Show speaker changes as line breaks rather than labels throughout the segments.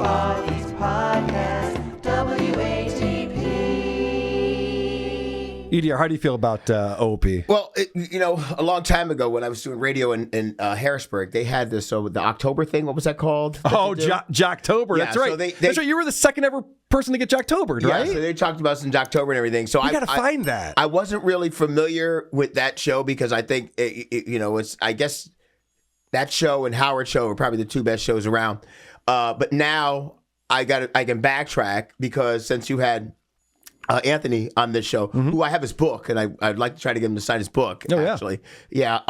Parties Podcast, WATP.
EDR, how do you feel about Opie?
Well, a long time ago when I was doing radio in Harrisburg, they had this the October thing. What was that called?
Jocktober.
Yeah,
That's right.
so
That's right. You were the second ever person to get Jocktobered, right?
Yeah, so they talked about some Jocktober and everything. So
you got to find that.
I wasn't really familiar with that show because I think it's I guess that show and Howard Show are probably the two best shows around. But now I can backtrack because since you had Anthony on this show, who I have his book, and I'd like to try to get him to sign his book.
Oh,
actually, yeah.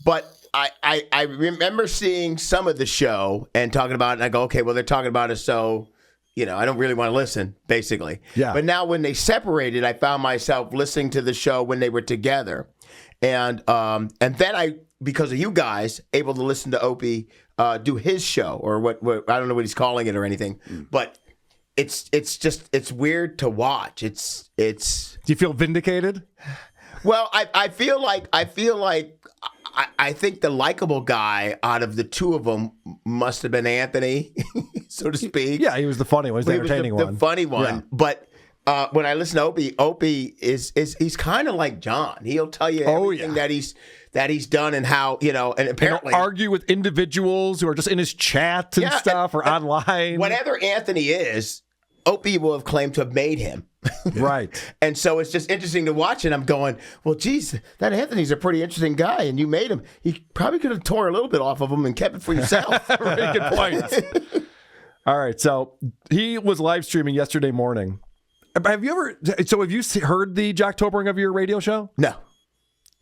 But I remember seeing some of the show and talking about it, and I go, okay, well, they're talking about it, so I don't really want to listen, basically.
Yeah.
But now when they separated, I found myself listening to the show when they were together, and then I, because of you guys, able to listen to Opie do his show, or what I don't know what he's calling it or anything, but. It's weird to watch. Do
you feel vindicated?
Well, I feel like I think the likable guy out of the two of them must have been Anthony, so to speak.
Yeah, he was the funny one. He was the entertaining one.
The funny one. Yeah. But when I listen to Opie he's kind of like John. He'll tell you everything that he's done and how, and apparently...
He'll argue with individuals who are just in his chat and stuff or online.
Whatever Anthony is, Opie will have claimed to have made him.
Right.
And so it's just interesting to watch, and I'm going, well, geez, that Anthony's a pretty interesting guy, and you made him. He probably could have tore a little bit off of him and kept it for yourself.
Very good point. All right, so he was live streaming yesterday morning. Have you heard the Jocktobering of your radio show?
No.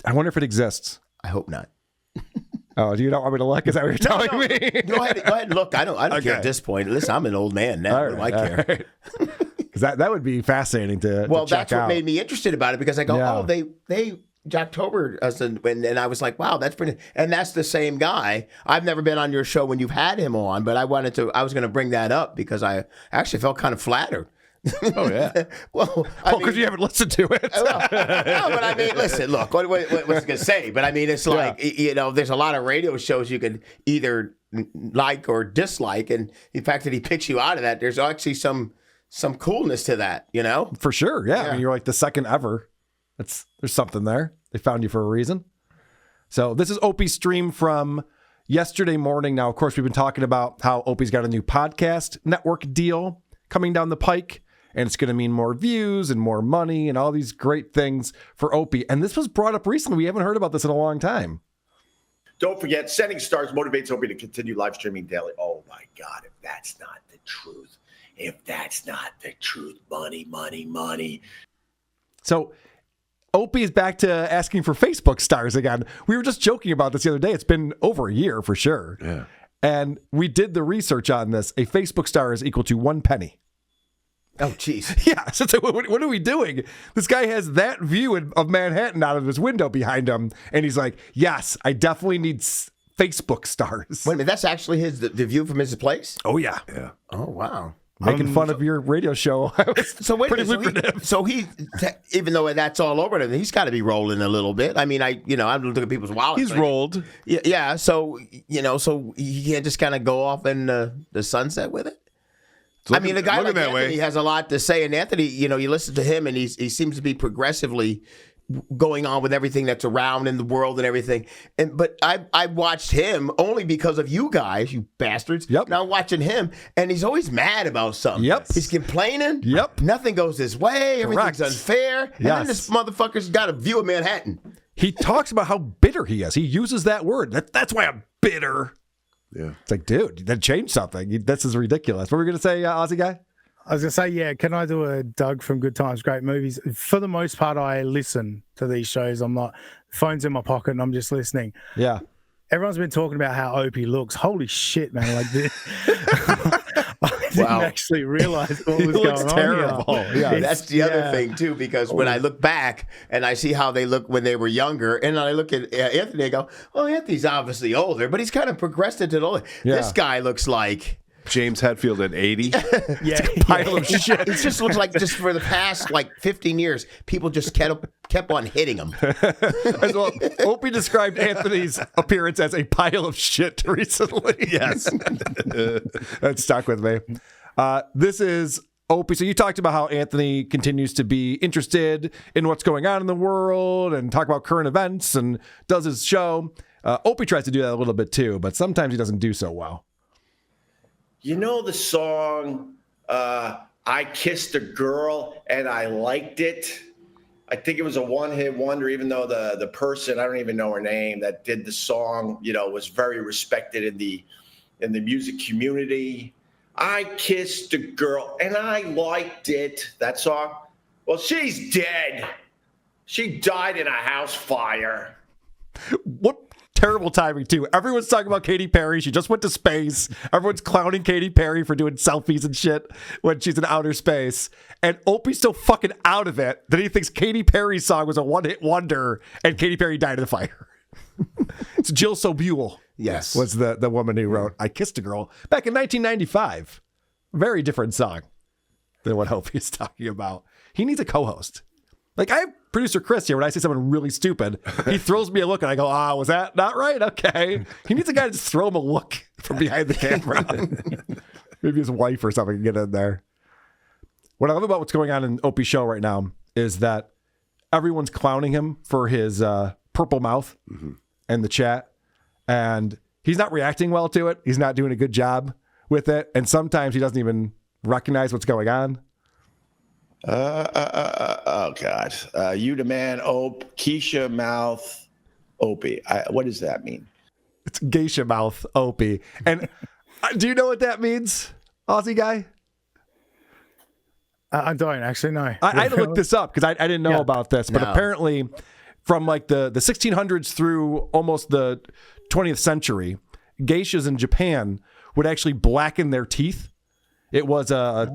I wonder if it exists.
I hope not.
Oh, do you not want me to look? Is that what you're telling me?
Go ahead and look. I don't care at this point. Listen, I'm an old man now. What do I care?
Right. that would be fascinating to check out.
Well, that's what made me interested about it, because I go, they Jocktobered us, and I was like, wow, that's pretty. And that's the same guy. I've never been on your show when you've had him on, but I was going to bring that up because I actually felt kind of flattered.
Oh, yeah.
Well,
because you haven't listened to it.
No, but I mean, listen, look, what was I going to say? But I mean, it's like, there's a lot of radio shows you could either like or dislike. And the fact that he picks you out of that, there's actually some coolness to that,
For sure, yeah. I mean, you're like the second ever. There's something there. They found you for a reason. So this is Opie's stream from yesterday morning. Now, of course, we've been talking about how Opie's got a new podcast network deal coming down the pike. And it's going to mean more views and more money and all these great things for Opie. And this was brought up recently. We haven't heard about this in a long time.
Don't forget, Sending Stars motivates Opie to continue live streaming daily. Oh, my God, if that's not the truth. If that's not the truth. Money, money, money.
So Opie is back to asking for Facebook stars again. We were just joking about this the other day. It's been over a year for sure.
Yeah.
And we did the research on this. A Facebook star is equal to 1 penny.
Oh, jeez.
Yeah. So what are we doing? This guy has that view of Manhattan out of his window behind him. And he's like, yes, I definitely need Facebook stars.
Wait a minute. That's actually the view from his place?
Oh, yeah.
Yeah.
Oh, wow.
Making fun of your radio show.
So wait
pretty
a minute.
lucrative.
So he, even though that's all over him, he's got to be rolling a little bit. I mean, I'm looking at people's wallets.
He's rolled.
Yeah. So, so he can't just kind of go off in the sunset with it? I mean, a guy like Anthony has a lot to say, and Anthony, you listen to him, and he seems to be progressively going on with everything that's around in the world and everything. But I watched him only because of you guys, you bastards.
Yep.
Now I'm watching him, and he's always mad about something.
Yep.
He's complaining.
Yep.
Nothing goes his way. Everything's
Correct.
unfair. And then this motherfucker's got a view of Manhattan.
He talks about how bitter he is. He uses that word. That's why I'm bitter.
Yeah.
It's like, dude, that changed something. This is ridiculous. What were we going to say, Aussie guy?
I was going to say, yeah, can I do a Doug from Good Times, Great Movies? For the most part, I listen to these shows. I'm not, phone's in my pocket and I'm just listening.
Yeah.
Everyone's been talking about how Opie looks. Holy shit, man. Like this. I didn't actually realize what was going
terrible.
on here.
Yeah.
That's the other thing, too, because when I look back and I see how they look when they were younger, and I look at Anthony, I go, well, Anthony's obviously older, but he's kind of progressed into the older.
Yeah.
This guy looks like
James Hetfield at 80.
Yeah,
Pile of shit.
It just looks like just for the past 15 years, people just kept on hitting him.
As well, Opie described Anthony's appearance as a pile of shit recently.
Yes.
That stuck with me. This is Opie. So you talked about how Anthony continues to be interested in what's going on in the world and talk about current events and does his show. Opie tries to do that a little bit too, but sometimes he doesn't do so well.
You know the song, I Kissed a Girl and I Liked It? I think it was a one-hit wonder, even though the person, I don't even know her name, that did the song, was very respected in the music community. I Kissed a Girl and I Liked It. That song? Well, she's dead. She died in a house fire.
What terrible timing, too. Everyone's talking about Katy Perry. She just went to space. Everyone's clowning Katy Perry for doing selfies and shit when she's in outer space. And Opie's so fucking out of it that he thinks Katy Perry's song was a one-hit wonder and Katy Perry died in the fire. It's Jill Sobule.
Yes.
Was the woman who wrote I Kissed a Girl back in 1995. Very different song than what Opie is talking about. He needs a co-host. Like, I have producer Chris here. When I say something really stupid, he throws me a look and I go, was that not right? Okay. He needs a guy to just throw him a look from behind the camera. Maybe his wife or something can get in there. What I love about what's going on in Opie's show right now is that everyone's clowning him for his purple mouth in the chat. And he's not reacting well to it. He's not doing a good job with it. And sometimes he doesn't even recognize what's going on.
Oh God. You the man, Keisha mouth, Opie. What does that mean?
It's geisha mouth, Opie. And do you know what that means, Aussie guy?
I don't actually know.
I had to look this up because I didn't know about this. But apparently from like the 1600s through almost the 20th century, geishas in Japan would actually blacken their teeth. It was a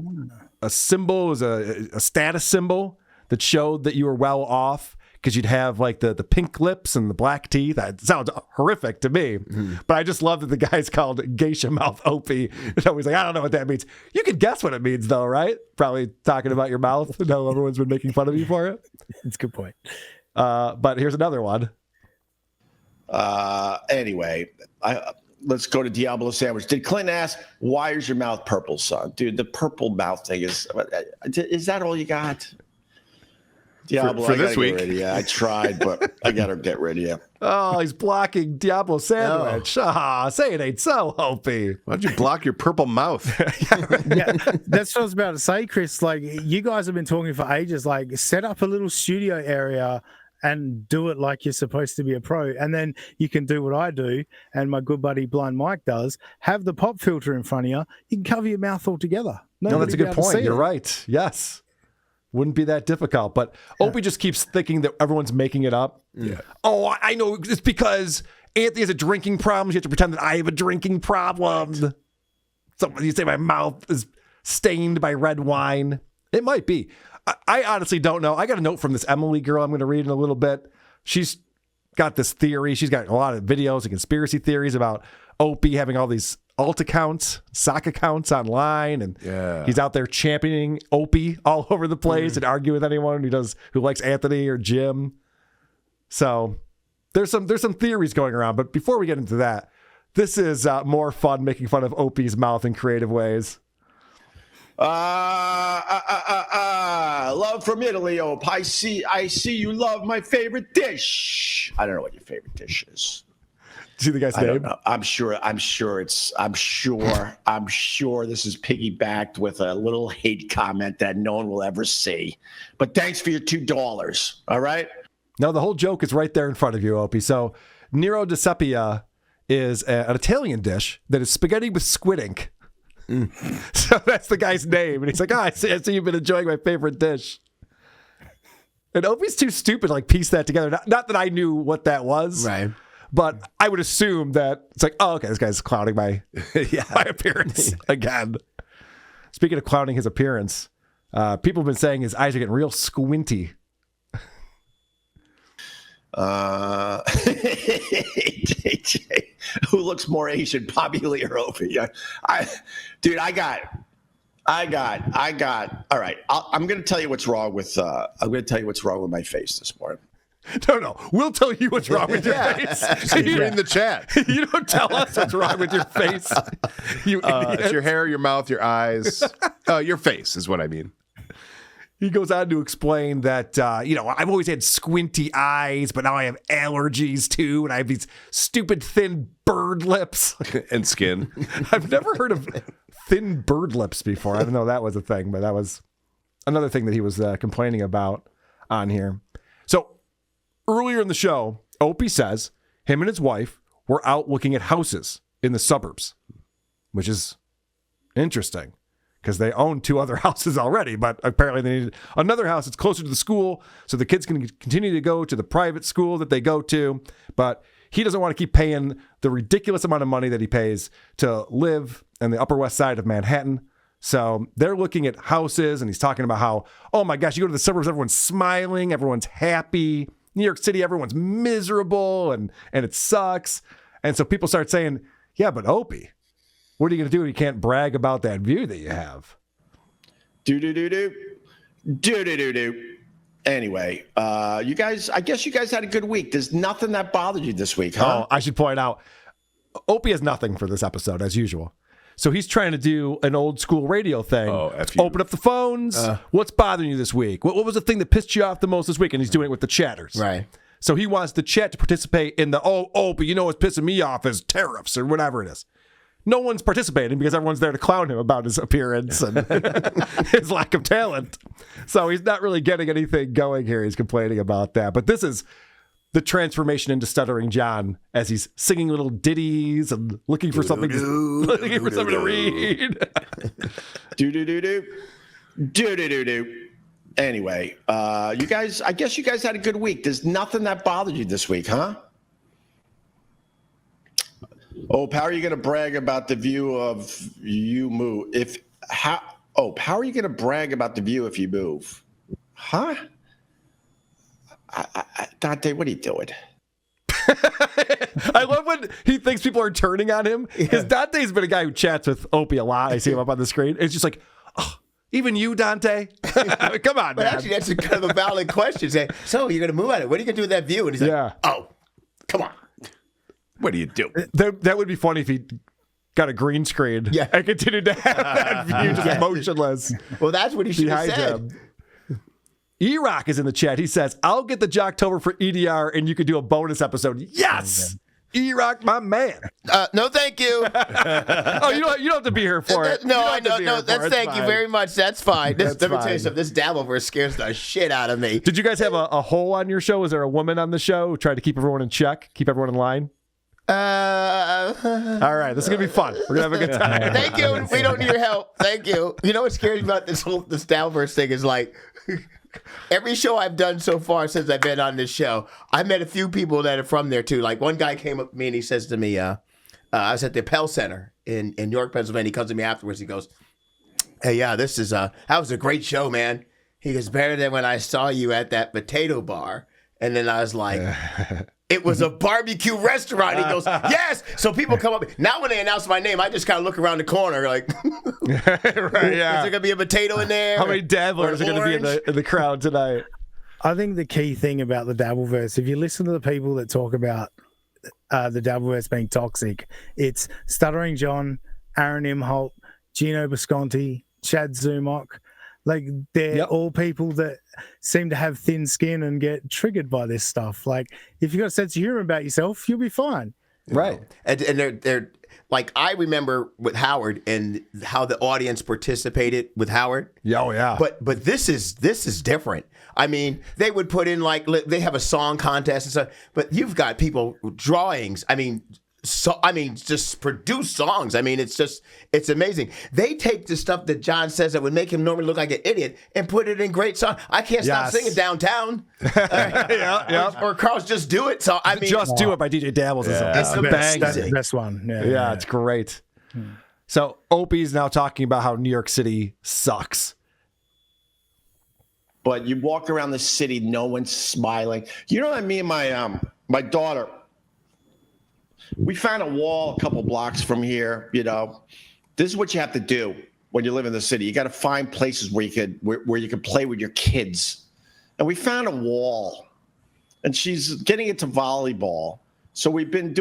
symbol, was a status symbol that showed that you were well off because you'd have like the pink lips and the black teeth. That sounds horrific to me, but I just love that the guy's called geisha mouth Opie. So he's like, I don't know what that means. You could guess what it means though, right? Probably talking about your mouth. No, everyone's been making fun of you for it.
It's a good point.
But here's another one.
Anyway, let's go to Diablo Sandwich. Did Clinton ask, why is your mouth purple, son? Dude, the purple mouth thing is that all you got? Diablo,
for this week.
I tried, but I got to get rid of you.
Oh, he's blocking Diablo Sandwich. Say it ain't so, Opie.
Why don't you block your purple mouth?
Yeah, that's what I was about to say, Chris. Like, you guys have been talking for ages. Like, set up a little studio area and do it like you're supposed to be a pro. And then you can do what I do and my good buddy Blind Mike does. Have the pop filter in front of you. You can cover your mouth altogether.
No, that's a good point. You're right. Yes. Wouldn't be that difficult. But Opie just keeps thinking that everyone's making it up.
Yeah.
Oh, I know. It's because Anthony has a drinking problem. You have to pretend that I have a drinking problem. Right. So you say my mouth is stained by red wine. It might be. I honestly don't know. I got a note from this Emily girl I'm going to read in a little bit. She's got this theory. She's got a lot of videos and conspiracy theories about Opie having all these alt accounts, sock accounts online, and he's out there championing Opie all over the place and arguing with anyone who likes Anthony or Jim. So there's some theories going around. But before we get into that, this is more fun making fun of Opie's mouth in creative ways.
Love from Italy, Ope. I see you love my favorite dish. I don't know what your favorite dish is.
See the guy's name?
I don't know. I'm sure this is piggybacked with a little hate comment that no one will ever see. But thanks for your $2. All right.
No, the whole joke is right there in front of you, Opie. So Nero di Seppia is an Italian dish that is spaghetti with squid ink. So that's the guy's name. And he's like, I see you've been enjoying my favorite dish. And Opie's too stupid to like piece that together. Not that I knew what that was.
Right.
But I would assume that it's like, oh, okay, this guy's clowning my appearance again. Speaking of clowning his appearance, people have been saying his eyes are getting real squinty.
JJ, who looks more Asian, Bobby Lee or Opie? Dude, I got. All right, I'm going to tell you what's wrong with. I'm going to tell you what's wrong with my face this morning.
No. We'll tell you what's wrong with your face.
You read in the chat.
You don't tell us what's wrong with your face. You
It's your hair, your mouth, your eyes. Your face is what I mean.
He goes on to explain that, I've always had squinty eyes, but now I have allergies too, and I have these stupid thin bird lips.
And skin.
I've never heard of thin bird lips before. I didn't know that was a thing, but that was another thing that he was complaining about on here. So earlier in the show, Opie says him and his wife were out looking at houses in the suburbs, which is interesting because they own 2 other houses already, but apparently they needed another house that's closer to the school so the kids can continue to go to the private school that they go to. But he doesn't want to keep paying the ridiculous amount of money that he pays to live in the Upper West Side of Manhattan. So they're looking at houses, and he's talking about how, oh my gosh, you go to the suburbs, everyone's smiling, everyone's happy. New York City, everyone's miserable, and it sucks. And so people start saying, yeah, but Opie, what are you going to do if you can't brag about that view that you have?
Do. Anyway, you guys, I guess you guys had a good week. There's nothing that bothered you this week, huh?
Oh, I should point out, Opie has nothing for this episode, as usual. So he's trying to do an old school radio thing.
Oh, F you.
Open up the phones. What's bothering you this week? What was the thing that pissed you off the most this week? And he's doing it with the chatters.
Right.
So he wants the chat to participate in the, but you know what's pissing me off is tariffs or whatever it is. No one's participating because everyone's there to clown him about his appearance and his lack of talent. So he's not really getting anything going here. He's complaining about that. But this is the transformation into Stuttering John as he's singing little ditties and looking for something to read.
Do. Anyway, you guys, I guess you guys had a good week. There's nothing that bothered you this week, huh? Oh, how are you going to brag about the view of you move? How are you going to brag about the view if you move? Huh? Dante, what are you doing?
I love when he thinks people are turning on him because Dante's been a guy who chats with Opie a lot. I see him up on the screen. It's just like, even you, Dante? Come on,
but
man.
actually, that's kind of a valid question. Say, so you're going to move on it. What are you going to do with that view? And he's like, come on.
What do you do?
That would be funny if he got a green screen and continued to have that view just motionless.
Well, that's what he should have said.
Him. E-Rock is in the chat. He says, I'll get the Jocktober for EDR and you could do a bonus episode. Yes! E-Rock, my man.
No, thank you.
You don't have to be here for it.
No, I know. No, thank you very much. That's fine. Let me tell you something. This dabbleverse scares the shit out of me.
Did you guys have a hole on your show? Was there a woman on the show who tried to keep everyone in check, keep everyone in line? All right, this is gonna be fun. We're gonna have a good time.
Thank you. We don't need your help. Thank you. You know what scares me about this dabbleverse thing is like every show I've done so far since I've been on this show, I met a few people that are from there too. Like one guy came up to me and he says to me, I was at the Pell Center in York, Pennsylvania. He comes to me afterwards. He goes, "Hey, this is that was a great show, man." He goes, "Better than when I saw you at that potato bar." And then I was like, it was a barbecue restaurant. He goes, yes. So people come up. Now when they announce my name, I just kind of look around the corner like,
right, yeah.
Is there going to be a potato in there?
How many dabblers are going to be in the crowd tonight?
I think the key thing about the dabbleverse, if you listen to the people that talk about the dabbleverse being toxic, it's Stuttering John, Aaron Imholt, Gino Bisconti, Chad Zumach. Like, they're all people that seem to have thin skin and get triggered by this stuff. Like, if you've got a sense of humor about yourself, you'll be fine.
Right. And they're like, I remember with Howard and how the audience participated with Howard.
Oh, yeah.
But this is different. I mean, they would put in, like, they have a song contest and stuff, but you've got people drawings. Just produce songs. I mean, it's amazing. They take the stuff that John says that would make him normally look like an idiot and put it in great songs. I can't stop singing Downtown. Or Carl's Just Do It. So I mean,
Just Do It by DJ Dabbles is
it's the best.
That's the best one.
Yeah, it's great. So Opie's now talking about how New York City sucks.
but you walk around the city, no one's smiling. You know what I mean? My daughter, we found a wall a couple blocks from here. You know, this is what you have to do when you live in the city. You got to find places where you can play with your kids. And we found a wall, and she's getting into volleyball. So we've been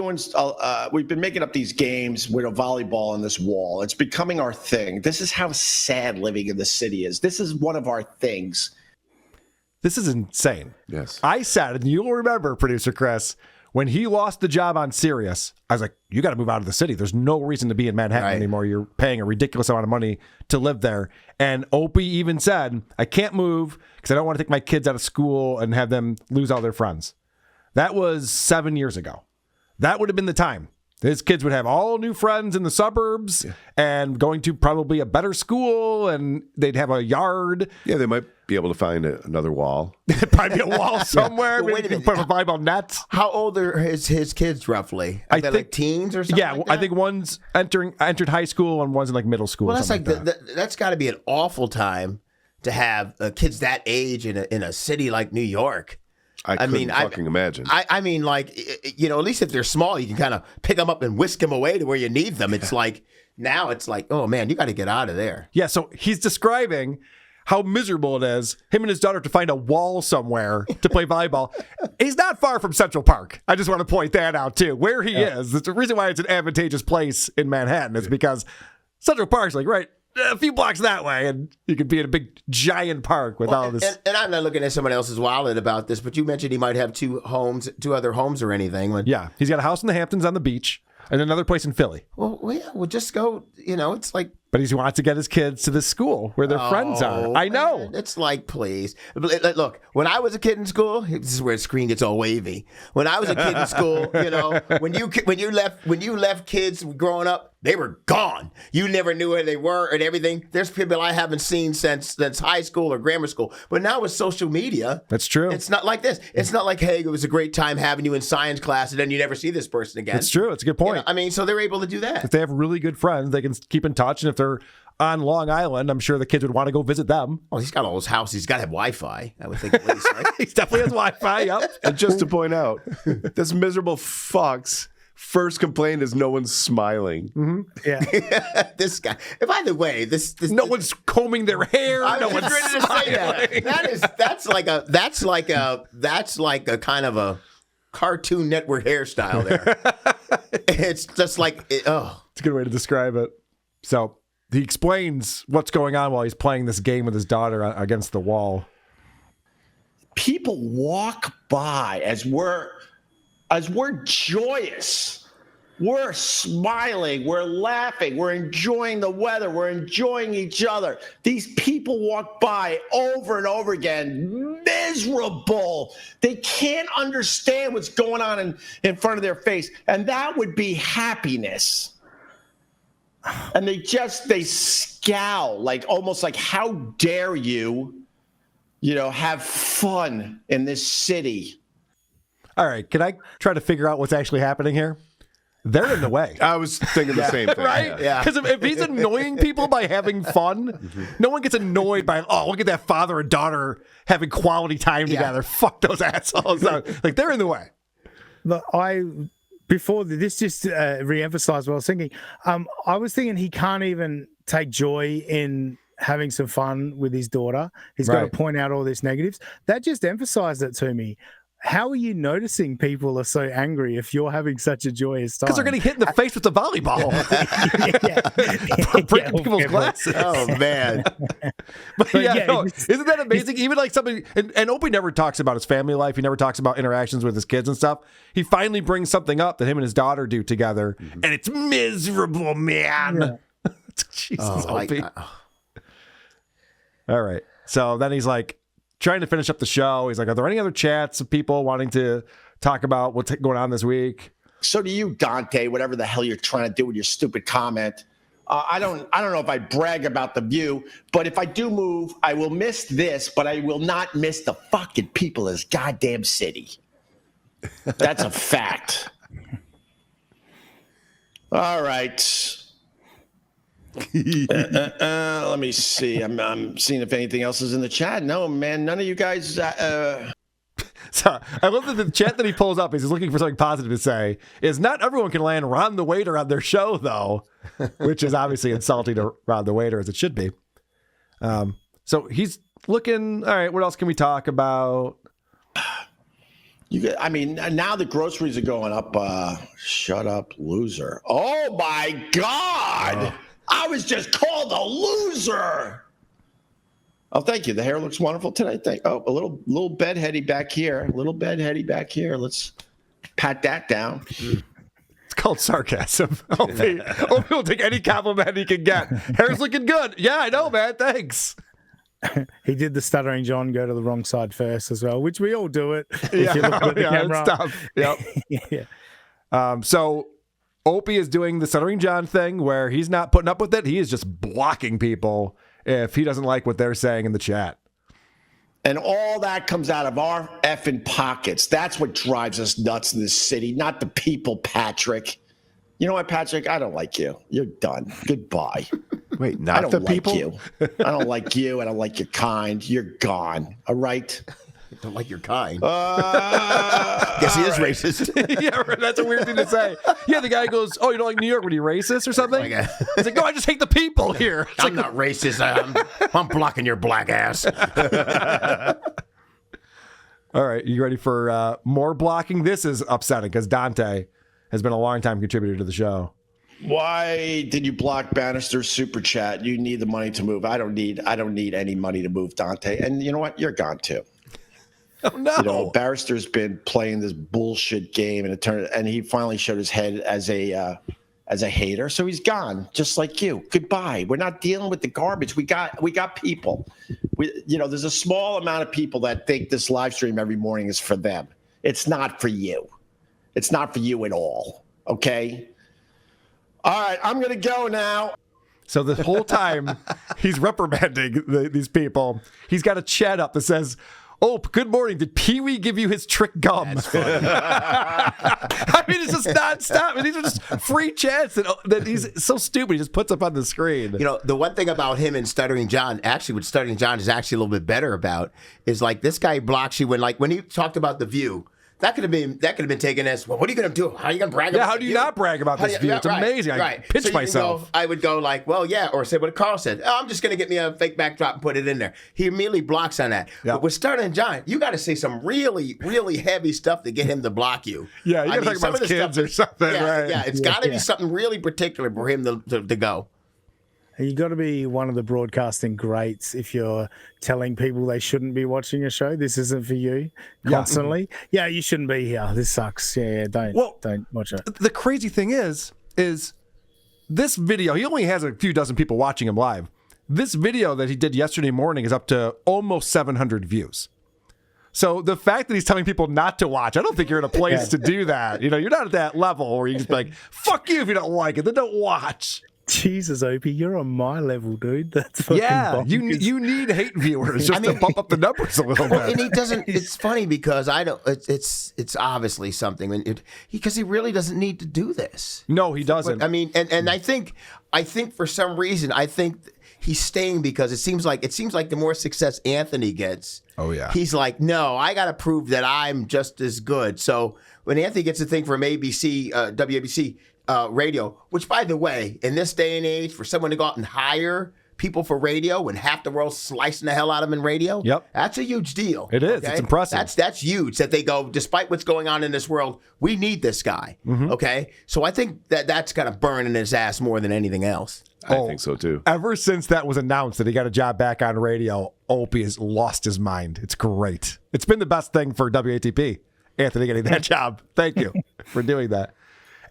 making up these games with a volleyball on this wall. It's becoming our thing. This is how sad living in the city is. This is one of our things.
This is insane.
Yes.
I said, and you'll remember, producer Chris, when he lost the job on Sirius, I was like, you got to move out of the city. There's no reason to be in Manhattan anymore. You're paying a ridiculous amount of money to live there. And Opie even said, I can't move because I don't want to take my kids out of school and have them lose all their friends. That was 7 years ago. That would have been the time. His kids would have all new friends in the suburbs and going to probably a better school, and they'd have a yard.
Yeah, they might be able to find another wall.
Probably a wall somewhere.
Well, wait a minute.
Put a volleyball net.
How old are his kids roughly? Are they like teens or something?
Yeah,
like that?
I think one's entered high school and one's in like middle school.
Well,
or
that's like
something
that's got to be an awful time to have kids that age in a city like New York.
I couldn't fucking imagine.
I mean, like, you know, at least if they're small, you can kind of pick them up and whisk them away to where you need them. It's like, now it's like, oh, man, you got to get out of there.
Yeah, so he's describing how miserable it is, him and his daughter, to find a wall somewhere to play volleyball. He's not far from Central Park. I just want to point that out, too. Where he is, the reason why it's an advantageous place in Manhattan is because Central Park's like right a few blocks that way, and you could be in a big, giant park with all this.
And I'm not looking at someone else's wallet about this, but you mentioned he might have two other homes or anything.
Yeah, he's got a house in the Hamptons on the beach and another place in Philly.
Well, yeah, we'll just go, you know, it's like.
But he wants to get his kids to this school where their friends are. I know.
Man, it's like, please. Look, when I was a kid in school, this is where the screen gets all wavy. When I was a kid in school, you know, when you left kids growing up, they were gone. You never knew where they were and everything. There's people I haven't seen since high school or grammar school. But now with social media,
that's true.
It's not like this. It's not like, hey, it was a great time having you in science class and then you never see this person again.
It's true. It's a good point.
You know, I mean, so they're able to do that.
If they have really good friends, they can keep in touch. And if they're on Long Island, I'm sure the kids would want to go visit them.
Oh, he's got all his houses. He's got to have Wi-Fi, I would think at least, right?
He definitely has Wi-Fi, yep.
And just to point out, this miserable fuck's first complaint is no one's smiling.
Mm-hmm.
Yeah.
This guy. By the way, this
no one's combing their hair.
No
one's
ready to say that. That's like a kind of a Cartoon Network hairstyle there. It's just like
It's a good way to describe it. So he explains what's going on while he's playing this game with his daughter against the wall.
People walk by as we're joyous. We're smiling, we're laughing, we're enjoying the weather, we're enjoying each other. These people walk by over and over again, miserable. They can't understand what's going on in front of their face. And that would be happiness. And they scowl, like almost like, how dare you, have fun in this city.
All right, can I try to figure out what's actually happening here? They're in the way.
I was thinking the same thing.
Right?
Yeah.
Because if he's annoying people by having fun, no one gets annoyed by, look at that father and daughter having quality time together. Fuck those assholes. Like, they're in the way.
But before this, just re-emphasize what I was thinking. I was thinking he can't even take joy in having some fun with his daughter. He's got to point out all these negatives. That just emphasized it to me. How are you noticing people are so angry if you're having such a joyous time?
Because they're getting hit in the face with the volleyball. Breaking people's glasses.
Oh, man.
But isn't that amazing? Even like somebody, and Opie never talks about his family life. He never talks about interactions with his kids and stuff. He finally brings something up that him and his daughter do together, and it's miserable, man. Yeah. Jesus, Opie. All right. So then he's like, trying to finish up the show. He's like, are there any other chats of people wanting to talk about what's going on this week?
So do you, Dante, whatever the hell you're trying to do with your stupid comment. I don't know if I brag about the View, but if I do move, I will miss this, but I will not miss the fucking people of this goddamn city. That's a fact. All right. Let me see. I'm seeing if anything else is in the chat. No, man, none of you guys.
So I love that the chat that he pulls up is he's looking for something positive to say. Is not everyone can land Ron the Waiter on their show though, which is obviously insulting to Ron the Waiter as it should be. So he's looking. All right, what else can we talk about?
I mean, now the groceries are going up. Shut up, loser! Oh my God! I was just called a loser. Oh, thank you. The hair looks wonderful today. A little bedheady back here. Let's pat that down.
It's called sarcasm. Opie will take any compliment he can get. Hair's looking good. Yeah, I know, man. Thanks.
He did the Stuttering John go to the wrong side first as well, which we all do it.
Yeah,
if you look at the camera.
It's tough. Yep.
Yeah.
So Opie is doing the Stuttering John thing where he's not putting up with it. He is just blocking people if he doesn't like what they're saying in the chat.
And all that comes out of our effing pockets. That's what drives us nuts in this city, not the people, Patrick. You know what, Patrick? I don't like you. You're done. Goodbye.
Wait, not the people?
I don't like you. I don't like your kind. You're gone. All right?
I don't like your kind. Guess he is racist.
Yeah, that's a weird thing to say. Yeah, the guy goes, "Oh, you don't like New York? What are you racist or something?" He's like, "No, I just hate the people here." It's
I'm not racist. I'm blocking your black ass.
All right, you ready for more blocking? This is upsetting because Dante has been a long-time contributor to the show.
Why did you block Bannister's super chat? You need the money to move. I don't need any money to move, Dante. And you know what? You're gone too.
Oh no!
You know, Barrister's been playing this bullshit game, and he finally showed his head as a hater. So he's gone, just like you. Goodbye. We're not dealing with the garbage. We got people. There's a small amount of people that think this live stream every morning is for them. It's not for you. It's not for you at all. Okay. All right, I'm going to go now.
So the whole time he's reprimanding these people, he's got a chat up that says, "Oh, good morning. Did Pee-wee give you his trick gum?"
That's funny.
I mean, it's just nonstop. And these are just free chats that he's so stupid. He just puts up on the screen.
You know, the one thing about him and Stuttering John, actually, what Stuttering John is actually a little bit better about is like this guy blocks you when he talked about The View. That could have been taken as, well, what are you going to do? How are you going to brag about
Yeah, how do you not brag about this view? It's amazing. I pitch myself.
I would go like, well, yeah, or say what Carl said. Oh, I'm just going to get me a fake backdrop and put it in there. He immediately blocks on that.
Yeah.
But with Stuttering John, you got to say some really, really heavy stuff to get him to block you.
Yeah, you got to talk about his kids or something, right?
Yeah, it's got to be something really particular for him to go.
You got to be one of the broadcasting greats if you're telling people they shouldn't be watching a show. This isn't for you constantly. Yeah, you shouldn't be here. This sucks. Yeah, don't watch it.
The crazy thing is this video, he only has a few dozen people watching him live. This video that he did yesterday morning is up to almost 700 views. So the fact that he's telling people not to watch, I don't think you're in a place to do that. You know, you're not at that level where you just be like, fuck you if you don't like it, then don't watch.
Jesus, Opie, you're on my level, dude. That's fucking bonkers.
you need hate viewers just to bump up the numbers a little bit.
And he doesn't. It's funny because I don't. It's obviously something because he really doesn't need to do this.
No, he doesn't.
But, I mean, and I think for some reason he's staying because it seems like the more success Anthony gets.
Oh yeah.
He's like, no, I got to prove that I'm just as good. So when Anthony gets a thing from ABC, WABC. Radio, which, by the way, in this day and age, for someone to go out and hire people for radio when half the world's slicing the hell out of them in radio, that's a huge deal.
It is. Okay? It's impressive.
That's huge that they go, despite what's going on in this world, we need this guy. Mm-hmm. Okay? So I think that's going to burn in his ass more than anything else.
I think so, too.
Ever since that was announced that he got a job back on radio, Opie has lost his mind. It's great. It's been the best thing for WATP, Anthony getting that job. Thank you for doing that.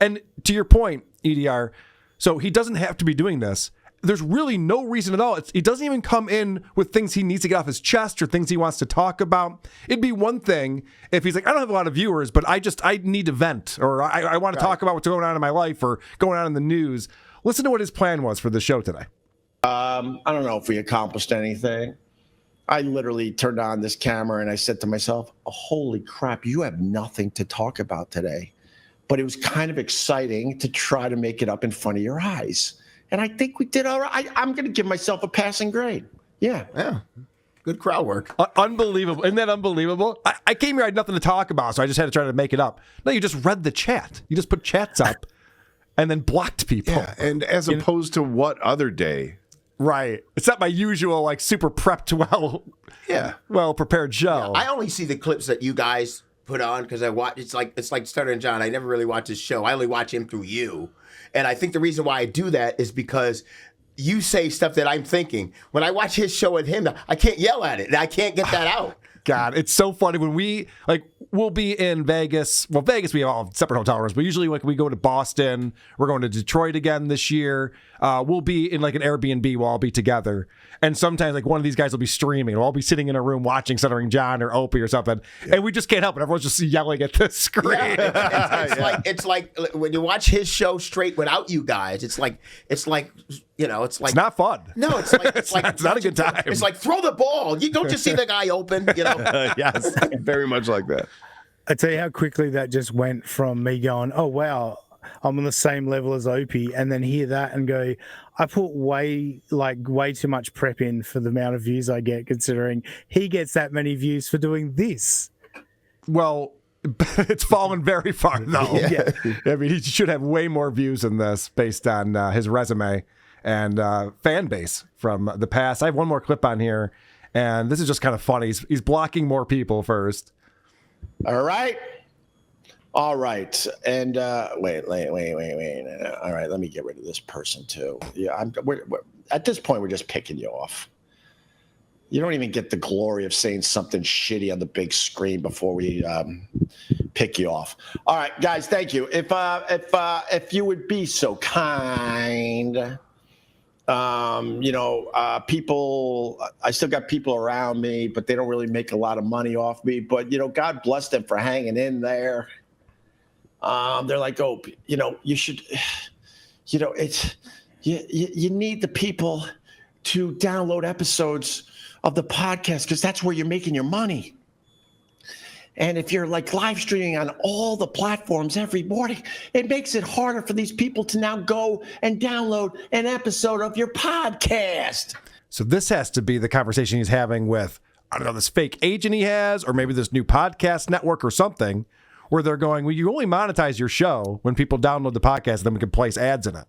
And to your point, EDR, so he doesn't have to be doing this. There's really no reason at all. He doesn't even come in with things he needs to get off his chest or things he wants to talk about. It'd be one thing if he's like, I don't have a lot of viewers, but I need to vent, or I want to talk about what's going on in my life or going on in the news. Listen to what his plan was for the show today.
I don't know if we accomplished anything. I literally turned on this camera and I said to myself, holy crap, you have nothing to talk about today. But it was kind of exciting to try to make it up in front of your eyes. And I think we did all right. I'm going to give myself a passing grade. Yeah.
Yeah. Good crowd work.
Unbelievable. Isn't that unbelievable? I came here, I had nothing to talk about, so I just had to try to make it up. No, you just read the chat. You just put chats up and then blocked people.
Yeah, and as opposed to what other day?
Right. It's not my usual, like, super prepped, well-prepared show.
Yeah, I only see the clips that you guys put on because I watch. It's like Stuttering John. I never really watch his show. I only watch him through you. And I think the reason why I do that is because you say stuff that I'm thinking. When I watch his show with him, I can't yell at it. I can't get that out.
God, it's so funny when we'll be in Vegas. Well, Vegas, we have all separate hotel rooms, but usually like we go to Boston, we're going to Detroit again this year. We'll be in like an Airbnb, we'll all be together. And sometimes like one of these guys will be streaming. We'll all be sitting in a room watching Stuttering John or Opie or something. Yeah. And we just can't help it. Everyone's just yelling at the screen.
Yeah. It's like when you watch his show straight without you guys, it's like
it's not fun.
No, it's
not a good time.
It's like throw the ball. You don't just see the guy open,
Yes, very much like that.
I tell you how quickly that just went from me going, oh wow, I'm on the same level as Opie, and then hear that and go, I put way too much prep in for the amount of views I get, considering he gets that many views for doing this.
Well, it's fallen very far though.
Yeah.
I mean, he should have way more views than this based on his resume and fan base from the past. I have one more clip on here, and this is just kind of funny. He's blocking more people first.
All right. And wait. All right, let me get rid of this person too. Yeah, we're, at this point, we're just picking you off. You don't even get the glory of saying something shitty on the big screen before we pick you off. All right, guys, thank you. If you would be so kind, people, I still got people around me, but they don't really make a lot of money off me. But, God bless them for hanging in there. They're like, oh, you should, it's, you need the people to download episodes of the podcast because that's where you're making your money. And if you're like live streaming on all the platforms every morning, it makes it harder for these people to now go and download an episode of your podcast.
So this has to be the conversation he's having with, I don't know, this fake agent he has, or maybe this new podcast network or something, where they're going, well, you only monetize your show when people download the podcast, then we can place ads in it.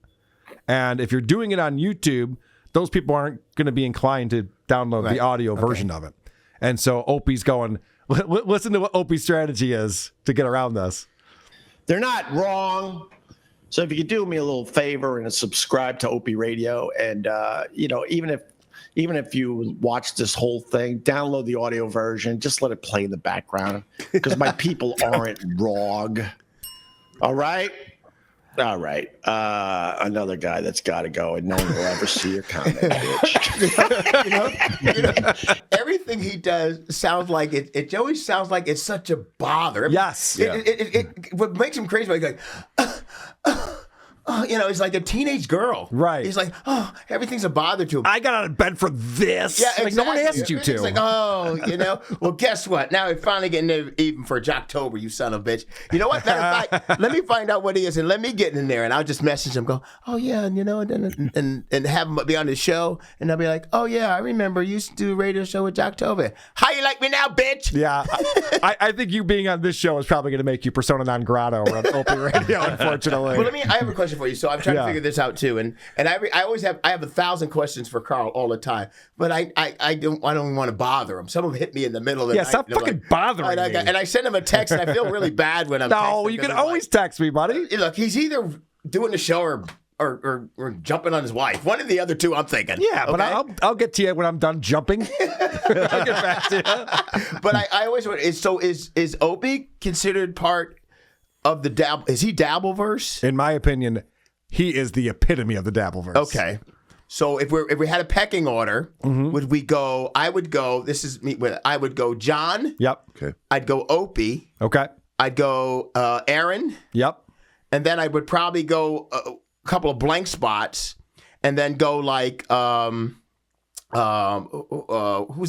And if you're doing it on YouTube, those people aren't going to be inclined to download the audio version of it. And so Opie's going, listen to what Opie's strategy is to get around this.
They're not wrong. So if you could do me a little favor and subscribe to Opie Radio, and even if you watch this whole thing, download the audio version. Just let it play in the background because my people aren't wrong. All right. Another guy that's got to go, and no one will ever see your comment, bitch.
Everything he does sounds like it. It always sounds like it's such a bother.
Yes.
What makes him crazy? He's like, he's like a teenage girl.
Right.
He's like, everything's a bother to him.
I got out of bed for this.
Yeah,
exactly. No one asked you to.
It's like, well, guess what? Now we're finally getting there even for Jocktober, you son of a bitch. You know what? Matter of fact, let me find out what he is and let me get in there, and I'll just message him, go, oh yeah, and have him be on the show, and I'll be like, oh yeah, I remember you used to do a radio show with Jocktober. How you like me now, bitch?
Yeah, I think you being on this show is probably going to make you persona non grata on Opie Radio, unfortunately.
Well, I have a question for you. So I'm trying to figure this out too, and I always have 1,000 questions for Carl all the time, but I don't want to bother him. Some of them hit me in the middle of the night.
Stop fucking bothering me.
And I send him a text, and I feel really bad when I'm.
No, you can always text me, buddy.
Look, he's either doing the show or jumping on his wife. One of the other two, I'm thinking.
Yeah, but I'll get to you when I'm done jumping. I'll get back to you.
But I always wonder. Is Opie considered part of the Dabble? Is he Dabbleverse?
In my opinion, he is the epitome of the Dabbleverse.
Okay. So if we had a pecking order, would we go? I would go. This is me. I would go John.
Yep.
Okay.
I'd go Opie.
Okay.
I'd go Aaron.
Yep.
And then I would probably go a couple of blank spots, and then go like who's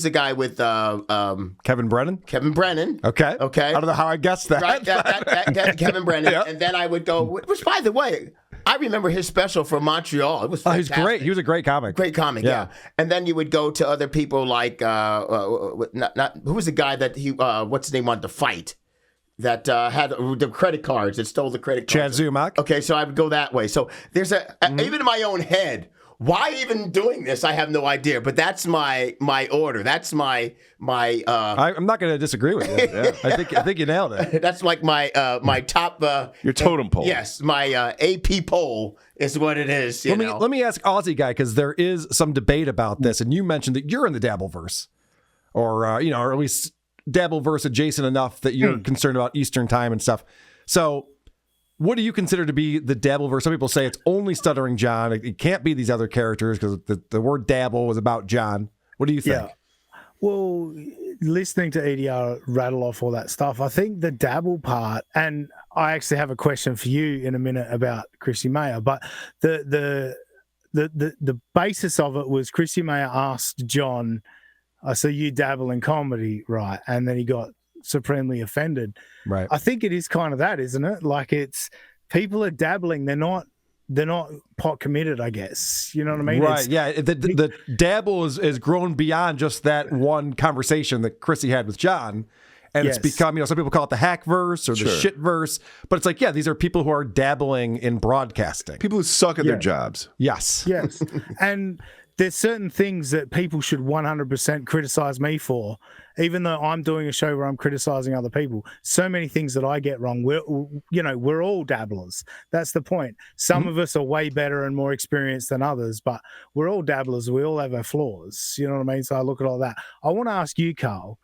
the guy with
Kevin Brennan?
Kevin Brennan.
Okay.
Okay.
I don't know how I guessed that.
Right. That Kevin Brennan.
Yep.
And then I would go. Which, by the way, I remember his special from Montreal. It was fantastic.
He was great. He was a great comic.
Great comic, yeah. And then you would go to other people like who was the guy that what's his name wanted to fight that had the credit cards that stole the credit cards.
Chad Zumock.
Okay, so I would go that way. So there's even in my own head. Why even doing this? I have no idea. But that's my order. That's my.
I'm not going to disagree with you. Yeah. I think you nailed it.
That's like my top.
Your totem pole.
Yes, my AP poll is what it is.
Let me ask Aussie guy, because there is some debate about this, and you mentioned that you're in the dabbleverse, or or at least dabbleverse adjacent enough that you're concerned about Eastern time and stuff. So, what do you consider to be the dabbleverse? Some people say it's only Stuttering John. It can't be these other characters because the word dabble was about John. What do you think?
Yeah. Well, listening to EDR rattle off all that stuff, I think the dabble part, and I actually have a question for you in a minute about Chrissy Mayer, but the basis of it was Chrissy Mayer asked John, so you dabble in comedy, right? And then he got supremely offended.
Right.
I think it is kind of that, isn't it? Like, it's people are dabbling, they're not pot committed, I guess. You know what I mean?
Right. The dabble is grown beyond just that one conversation that Chrissy had with John. And it's become, some people call it the hack verse or the shit verse. But it's like, these are people who are dabbling in broadcasting.
People who suck at their jobs.
Yes.
Yes. And there's certain things that people should 100% criticize me for, even though I'm doing a show where I'm criticizing other people. So many things that I get wrong. We're all dabblers. That's the point. Some of us are way better and more experienced than others, but we're all dabblers. We all have our flaws. You know what I mean? So I look at all that. I want to ask you, Carl.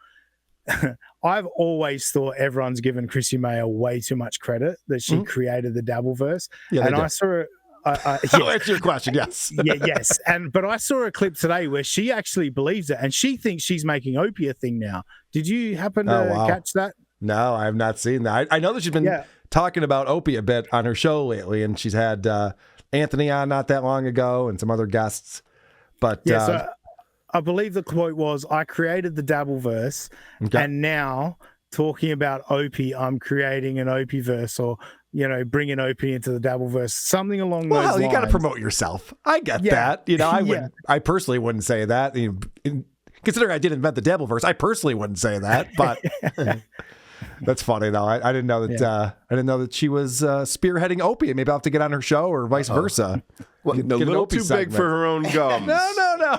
I've always thought everyone's given Chrissy Mayer way too much credit that she created the dabbleverse.
Yeah,
and I saw it.
I'll answer your question. Yes.
Yes. But I saw a clip today where she actually believes it, and she thinks she's making Opie a thing now. Did you happen to catch that?
No, I have not seen that. I know that she's been talking about Opie a bit on her show lately, and she's had Anthony on not that long ago and some other guests. But
so I believe the quote was, "I created the dabbleverse, and now talking about Opie, I'm creating an Opie verse," or bringing Opie into the dabbleverse, something along those lines.
Well, you got to promote yourself. I get that. I personally wouldn't say that. Considering I did invent the dabbleverse, I personally wouldn't say that. But that's funny though. I didn't know that. I didn't know that she was spearheading Opie. Maybe I'll have to get on her show or vice versa.
Well, a little too big for her own gums.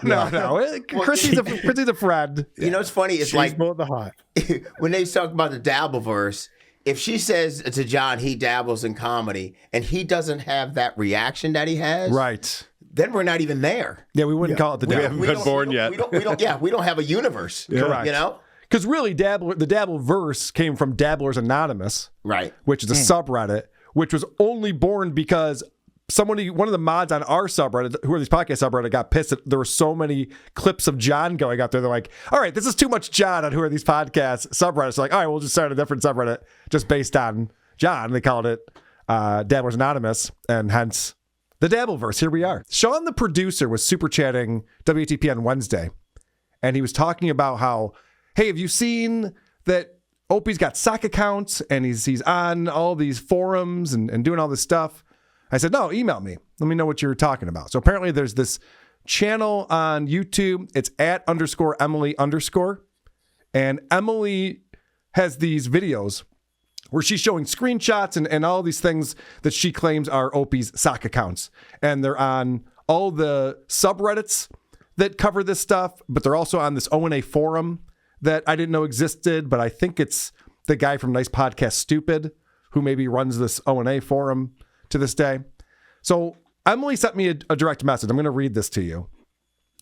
No. Chrissy's a friend.
It's funny. It's
She's
like
bought the hype.
when they talk about the dabbleverse. If she says to John he dabbles in comedy and he doesn't have that reaction that he has,
right?
Then we're not even there.
Yeah, we wouldn't call it the dabble.
We haven't been born yet.
We don't have a universe.
Correct. Because really, the dabbleverse came from Dabblers Anonymous,
right?
Which is a subreddit, which was only born because one of the mods on our subreddit, who are these podcast subreddit, got pissed that there were so many clips of John going out there. They're like, all right, this is too much John on who are these podcasts subreddits. They're like, all right, we'll just start a different subreddit just based on John. They called it Dabblers Anonymous, and hence the Dabbleverse. Here we are. Sean, the producer, was super chatting WATP on Wednesday, and he was talking about how, hey, have you seen that Opie's got sock accounts and he's on all these forums and doing all this stuff? I said, no, email me. Let me know what you're talking about. So apparently there's this channel on YouTube. It's @Emily_. And Emily has these videos where she's showing screenshots and all these things that she claims are Opie's sock accounts. And they're on all the subreddits that cover this stuff, but they're also on this O&A forum that I didn't know existed, but I think it's the guy from Nice Podcast Stupid who maybe runs this O&A forum to this day. So Emily sent me a direct message. I'm going to read this to you,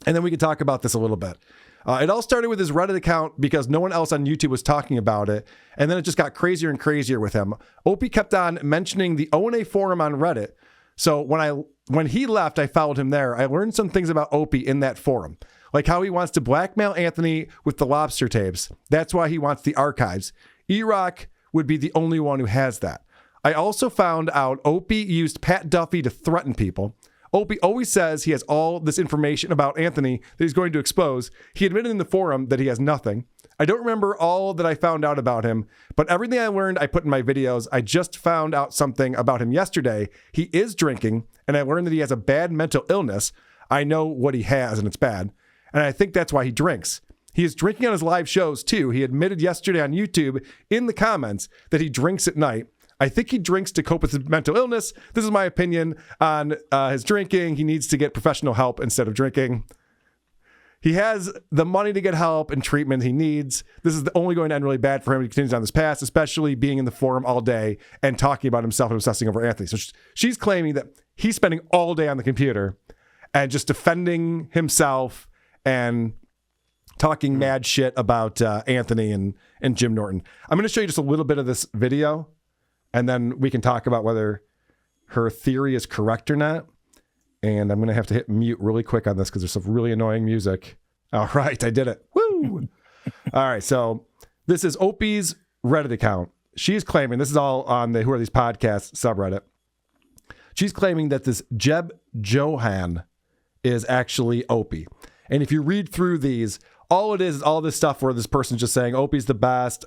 and then we can talk about this a little bit. It all started with his Reddit account because no one else on YouTube was talking about it, and then it just got crazier and crazier with him. Opie kept on mentioning the O&A forum on Reddit. So when he left, I followed him there. I learned some things about Opie in that forum, like how he wants to blackmail Anthony with the lobster tapes. That's why he wants the archives. E-Rock would be the only one who has that. I also found out Opie used Pat Duffy to threaten people. Opie always says he has all this information about Anthony that he's going to expose. He admitted in the forum that he has nothing. I don't remember all that I found out about him, but everything I learned, I put in my videos. I just found out something about him yesterday. He is drinking, and I learned that he has a bad mental illness. I know what he has, and it's bad. And I think that's why he drinks. He is drinking on his live shows, too. He admitted yesterday on YouTube in the comments that he drinks at night. I think he drinks to cope with his mental illness. This is my opinion on his drinking. He needs to get professional help instead of drinking. He has the money to get help and treatment he needs. This is only going to end really bad for him. He continues on this path, especially being in the forum all day and talking about himself and obsessing over Anthony. So she's claiming that he's spending all day on the computer and just defending himself and talking mad shit about Anthony and Jim Norton. I'm going to show you just a little bit of this video, and then we can talk about whether her theory is correct or not. And I'm going to have to hit mute really quick on this because there's some really annoying music. All right, I did it. Woo! All right, so this is Opie's Reddit account. She's claiming, this is all on the Who Are These Podcasts subreddit. She's claiming that this Jeb Johan is actually Opie. And if you read through these, all it is all this stuff where this person's just saying Opie's the best.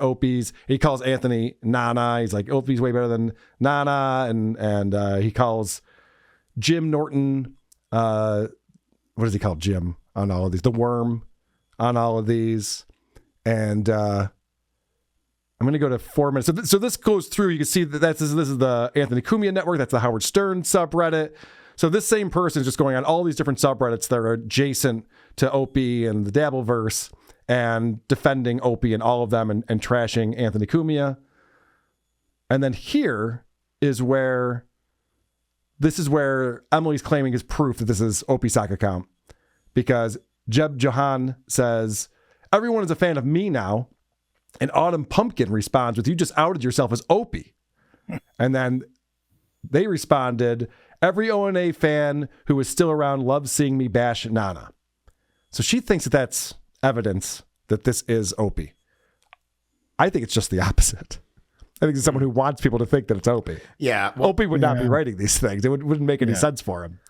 He calls Anthony Nana. He's like, Opie's way better than Nana. And he calls Jim Norton, what does he call Jim on all of these? The Worm on all of these. And I'm going to go to 4 minutes. So this goes through. You can see that this is the Anthony Cumia network. That's the Howard Stern subreddit. So this same person is just going on all these different subreddits that are adjacent to Opie and the dabbleverse and defending Opie and all of them and trashing Anthony Cumia. And then here is where Emily's claiming is proof that this is Opie's sock account, because Jeb Johan says, everyone is a fan of me now. And Autumn Pumpkin responds with, you just outed yourself as Opie. And then they responded, every O&A fan who is still around loves seeing me bash Nana. So she thinks that that's evidence that this is Opie. I think it's just the opposite. I think it's someone who wants people to think that it's Opie. Yeah. Well, Opie would not be writing these things. It wouldn't make any sense for him.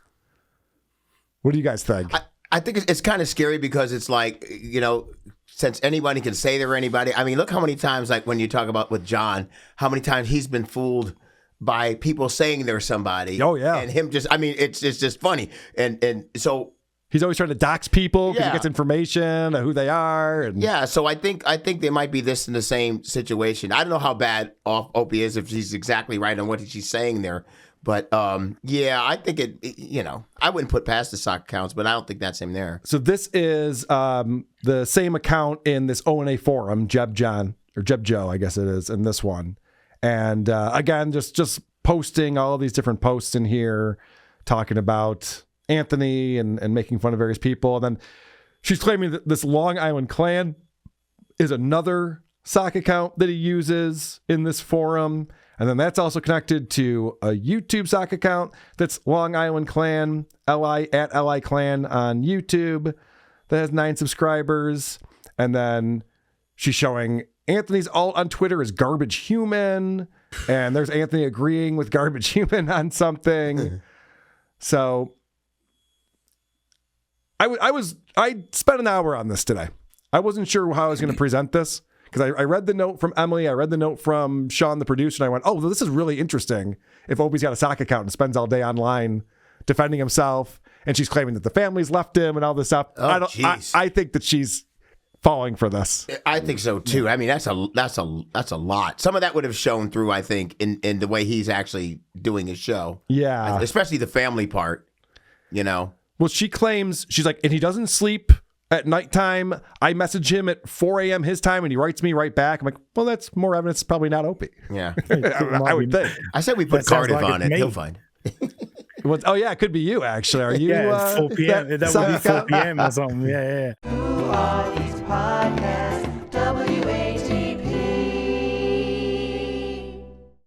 What do you guys think?
I think it's kind of scary because it's like, since anybody can say they're anybody. I mean, look how many times, like when you talk about with John, how many times he's been fooled by people saying they're somebody.
Oh, yeah.
And him just, I mean, it's just funny. And so
he's always trying to dox people because he gets information of who they are. And
yeah, so I think they might be this in the same situation. I don't know how bad off Opie is, if she's exactly right on what she's saying there. But I think I wouldn't put past the sock accounts, but I don't think that's him there.
So this is the same account in this O&A forum, Jeb Joe, I guess it is, in this one. And again, just posting all of these different posts in here, talking about Anthony and making fun of various people. And then she's claiming that this Long Island Clan is another sock account that he uses in this forum. And then that's also connected to a YouTube sock account that's Long Island Clan, at LI Clan on YouTube, that has 9 subscribers. And then she's showing Anthony's alt on Twitter is Garbage Human. And there's Anthony agreeing with Garbage Human on something. So I spent an hour on this today. I wasn't sure how I was going to present this, because I read the note from Emily, I read the note from Sean, the producer, and I went, oh, this is really interesting if Opie's got a sock account and spends all day online defending himself, and she's claiming that the family's left him and all this stuff.
Oh,
I think that she's falling for this.
I think so too. I mean, that's a lot. Some of that would have shown through, I think, in the way he's actually doing his show.
Yeah.
Especially the family part,
Well, she claims, she's like, and he doesn't sleep at nighttime. I message him at 4 a.m. his time, and he writes me right back. I'm like, well, that's more evidence. Probably not Opie.
Yeah.
I would think.
I said we put Cardiff on it. He'll find.
Oh, yeah, it could be you, actually. Are you?
Yeah, 4 p.m. That would be 4 p.m. or something. Yeah.
Who are these podcasts?